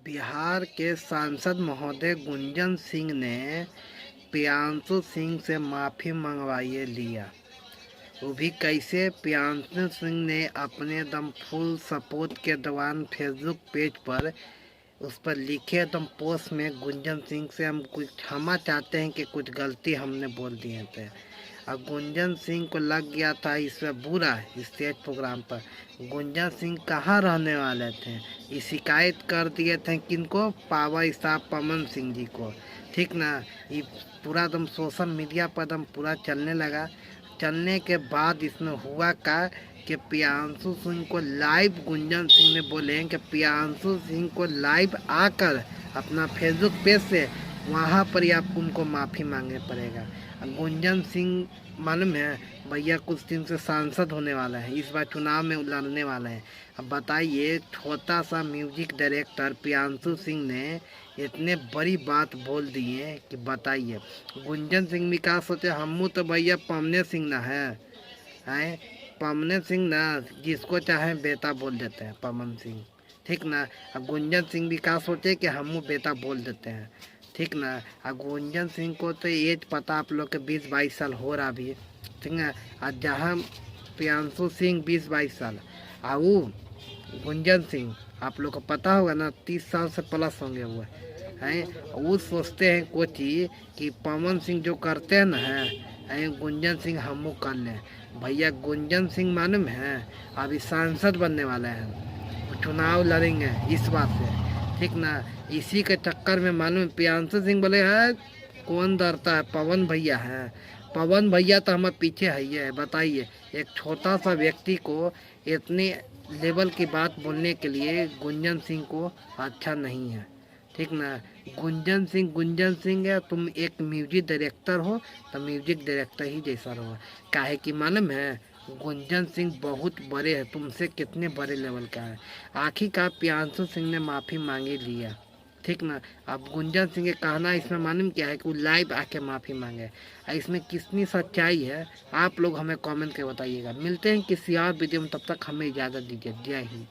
बिहार के सांसद महोदय गुंजन सिंह ने प्रियांशु सिंह से माफ़ी मंगवाई लिया। वो भी कैसे? प्रियांशु सिंह ने अपने दम फुल सपोर्ट के दौरान फेसबुक पेज पर उस पर लिखे एकदम पोस्ट में गुंजन सिंह से हम कुछ क्षमा चाहते हैं कि कुछ गलती हमने बोल दिए थे। अब गुंजन सिंह को लग गया था इसमें बुरा स्टेज प्रोग्राम पर। गुंजन सिंह कहाँ रहने वाले थे, ये शिकायत कर दिए थे किनको? पावर स्टार पवन सिंह जी को। ठीक ना, ये पूरा एकदम सोशल मीडिया पर एकदम पूरा चलने लगा। चलने के बाद इसमें हुआ का कि प्रियांशु सिंह को लाइव गुंजन सिंह ने बोले कि प्रियांशु सिंह को लाइव आकर अपना फेसबुक पेज से वहाँ पर ही आपको उनको माफ़ी मांगने पड़ेगा। गुंजन सिंह मालूम है भैया कुछ दिन से सांसद होने वाला है, इस बार चुनाव में लड़ने वाला है। अब बताइए, छोटा सा म्यूजिक डायरेक्टर प्रियांशु सिंह ने इतने बड़ी बात बोल दी है कि बताइए। गुंजन सिंह भी कहा सोचे हमू तो भैया पवने सिंह ना है पवने सिंह ना, जिसको चाहे बेटा बोल देते हैं पवन सिंह। ठीक ना, अब गुंजन सिंह भी कहा सोचे कि हमू बेटा बोल देते हैं। ठीक ना, अब गुंजन सिंह को तो एज पता आप लोग के 20-22 साल हो रहा भी। ठीक ना, और जहाँ प्रियांशु सिंह 20-22 साल वो गुंजन सिंह आप लोग को पता होगा ना 30 साल से प्लस होंगे हुए हैं। वो सोचते हैं कोई चीज़ कि पवन सिंह जो करते हैं ना है गुंजन सिंह हमू कर लें। भैया गुंजन सिंह मालूम है अभी सांसद बनने वाले हैं, चुनाव लड़ेंगे इस बात से। ठीक ना, इसी के चक्कर में मालूम प्रियांशु सिंह बोले है कौन डरता है, पवन भैया है। पवन भैया तो हमारे पीछे है। बताइए, एक छोटा सा व्यक्ति को इतने लेवल की बात बोलने के लिए गुंजन सिंह को अच्छा नहीं है। ठीक ना, गुंजन सिंह है, तुम एक म्यूजिक डायरेक्टर हो तो म्यूजिक डायरेक्टर ही जैसा रहो। काहे कि मालूम है गुंजन सिंह बहुत बड़े हैं, तुमसे कितने बड़े लेवल का है। आखिरकार प्रियांशु सिंह ने माफ़ी मांगी लिया। ठीक ना, अब गुंजन सिंह के कहना इसमें मालूम क्या है कि वो लाइव आके माफ़ी मांगे। इसमें कितनी सच्चाई है आप लोग हमें कमेंट करके बताइएगा। मिलते हैं किसी और वीडियो में, तब तक हमें इजाज़त दीजिए। जय हिंद।